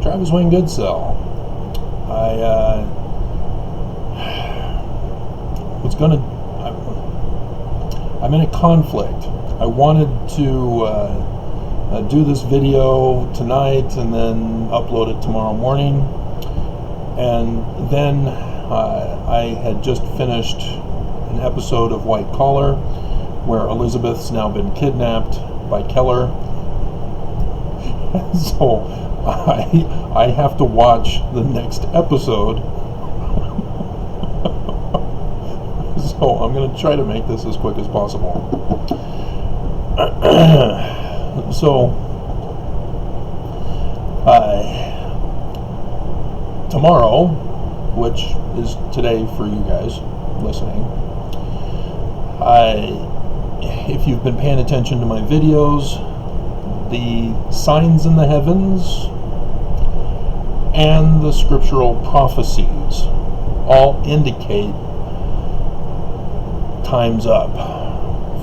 Travis Wayne Goodsell. I'm in a conflict. I wanted to do this video tonight and then upload it tomorrow morning. And then I had just finished an episode of White Collar where Elizabeth's now been kidnapped by Keller. So I have to watch the next episode. So I'm going to try to make this as quick as possible. So tomorrow, which is today for you guys listening, if you've been paying attention to my videos, the signs in the heavens and the scriptural prophecies all indicate time's up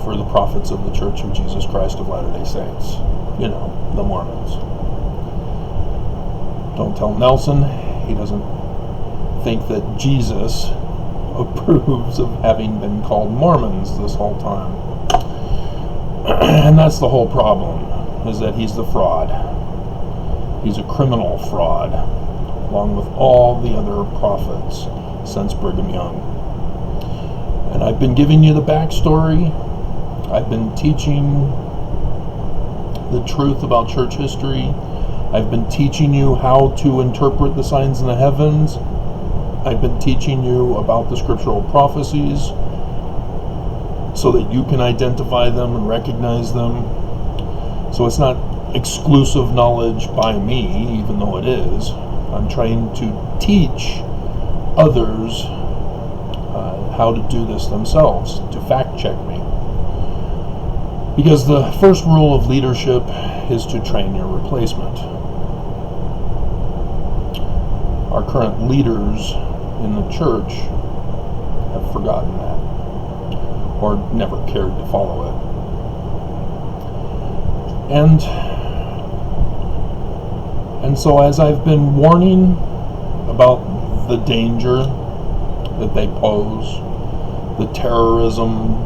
for the prophets of the Church of Jesus Christ of Latter-day Saints. You know, the Mormons. Don't tell Nelson, he doesn't think that Jesus approves of having been called Mormons this whole time. And that's the whole problem, is that he's the fraud. He's a criminal fraud, along with all the other prophets since Brigham Young. And I've been giving you the backstory. I've been teaching the truth about church history. I've been teaching you how to interpret the signs in the heavens. I've been teaching you about the scriptural prophecies so that you can identify them and recognize them. So it's not exclusive knowledge by me, even though it is. I'm trying to teach others how to do this themselves, to fact check me. Because the first rule of leadership is to train your replacement. Our current leaders in the church have forgotten that, or never cared to follow it. And so as I've been warning about the danger that they pose, the terrorism,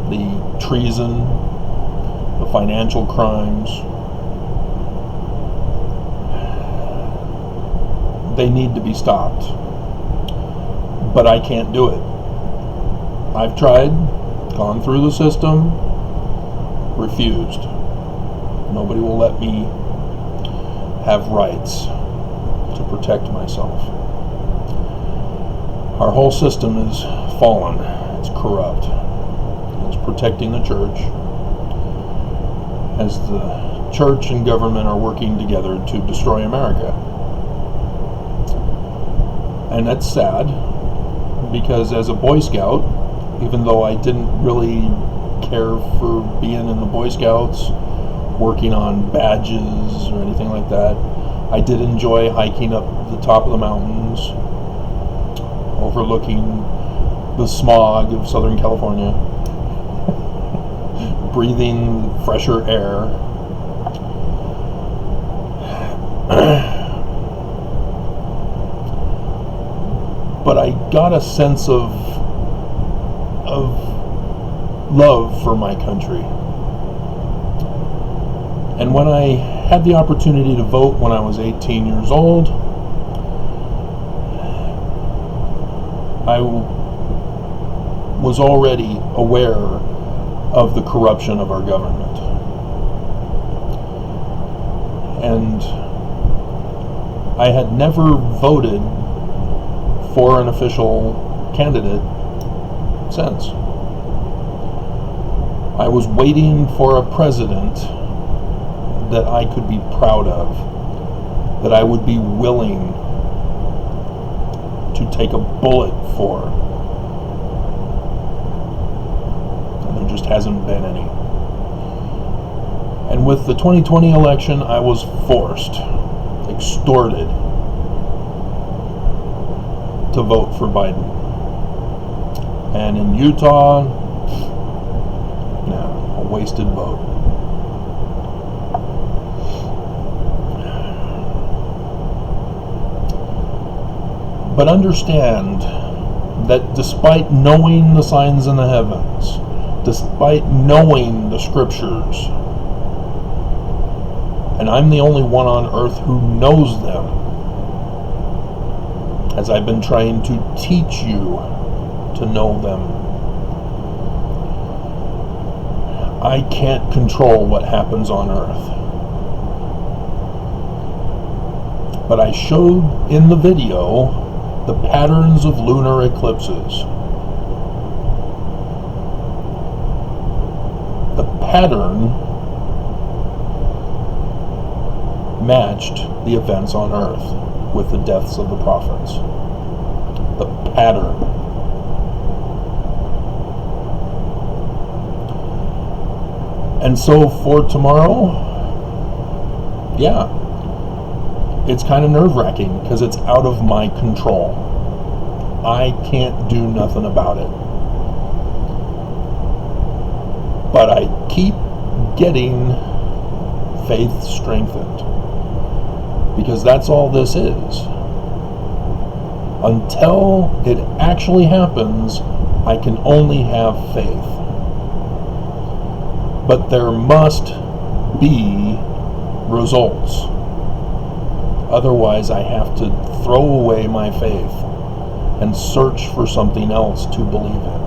the treason, the financial crimes, they need to be stopped. But I can't do it. I've tried, gone through the system, refused. Nobody will let me have rights to protect myself. Our whole system is fallen. It's corrupt. It's protecting the church as the church and government are working together to destroy America. And that's sad, because as a Boy Scout, even though I didn't really care for being in the Boy Scouts, working on badges or anything like that, I did enjoy hiking up the top of the mountains, overlooking the smog of Southern California, breathing fresher air. But I got a sense of love for my country. And when I had the opportunity to vote when I was 18 years old, I was already aware of the corruption of our government. And I had never voted for an official candidate since. I was waiting for a president that I could be proud of, that I would be willing to take a bullet for. And there just hasn't been any. And with the 2020 election, I was forced, extorted, to vote for Biden. And in Utah, a wasted vote. But understand that despite knowing the signs in the heavens, despite knowing the scriptures, and I'm the only one on earth who knows them, as I've been trying to teach you to know them, I can't control what happens on earth. But I showed in the video the patterns of lunar eclipses. The pattern matched the events on earth with the deaths of the prophets. The pattern. And so for tomorrow, yeah, it's kind of nerve-wracking because it's out of my control. I can't do nothing about it. But I keep getting faith strengthened, because that's all this is. Until it actually happens, I can only have faith. But there must be results. Otherwise, I have to throw away my faith and search for something else to believe in.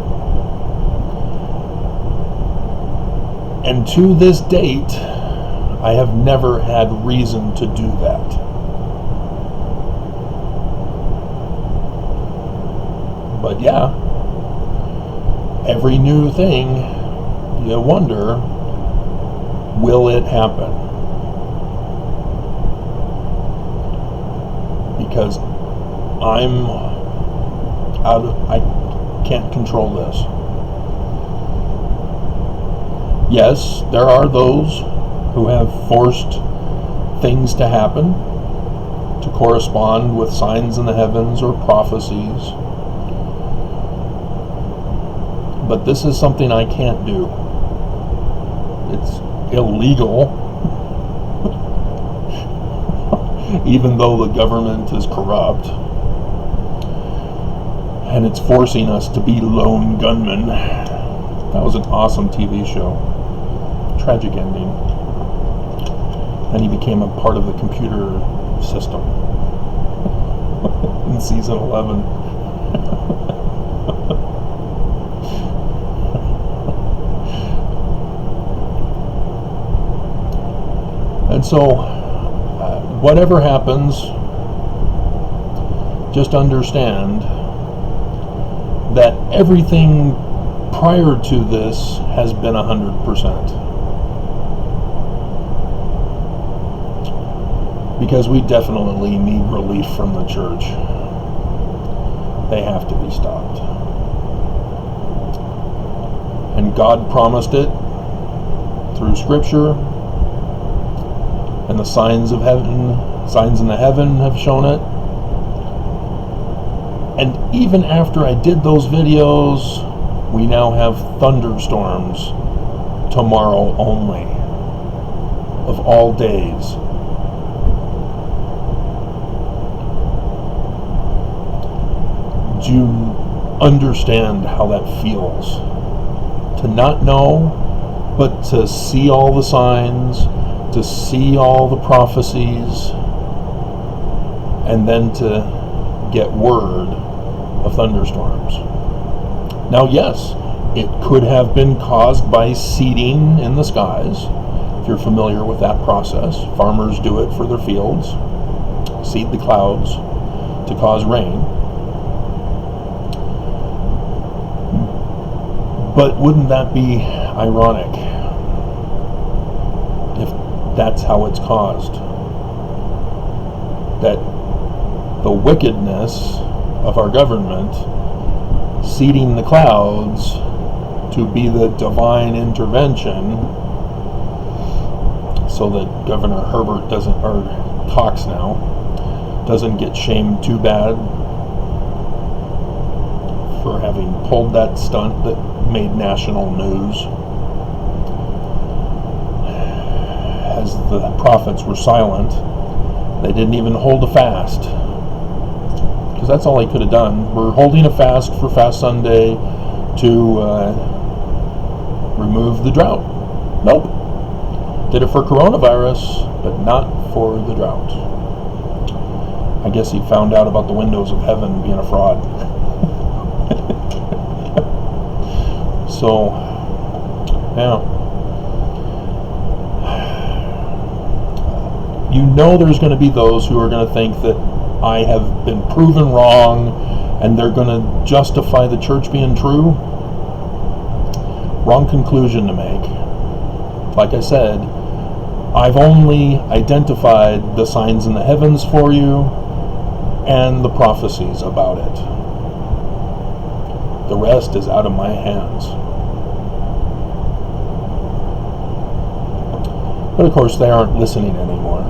And to this date, I have never had reason to do that. But yeah, every new thing, you wonder, will it happen? Because I can't control this. Yes, there are those who have forced things to happen to correspond with signs in the heavens or prophecies. But this is something I can't do. It's illegal. Even though the government is corrupt. And it's forcing us to be lone gunmen. That was an awesome TV show. Tragic ending. And he became a part of the computer system in season 11. And so, whatever happens, just understand that everything prior to this has been 100%. Because we definitely need relief from the church. They have to be stopped. And God promised it through Scripture, and the signs of heaven, signs in the heaven have shown it. And even after I did those videos, we now have thunderstorms tomorrow only, of all days. Do you understand how that feels? To not know, but to see all the signs, to see all the prophecies, and then to get word of thunderstorms. Now, yes, it could have been caused by seeding in the skies. If you're familiar with that process, farmers do it for their fields, seed the clouds to cause rain. But wouldn't that be ironic if that's how it's caused? That the wickedness of our government seeding the clouds to be the divine intervention, so that Governor Herbert doesn't, or Cox now, doesn't get shamed too bad for having pulled that stunt that made national news, as the prophets were silent. They didn't even hold a fast. because that's all he could have done. We're holding a fast for Fast Sunday to remove the drought. Nope. Did it for coronavirus, but not for the drought. I guess he found out about the windows of heaven being a fraud. So, yeah. You know there's going to be those who are going to think that I have been proven wrong and they're going to justify the church being true. Wrong conclusion to make. Like I said, I've only identified the signs in the heavens for you and the prophecies about it. The rest is out of my hands. But of course they aren't listening anymore.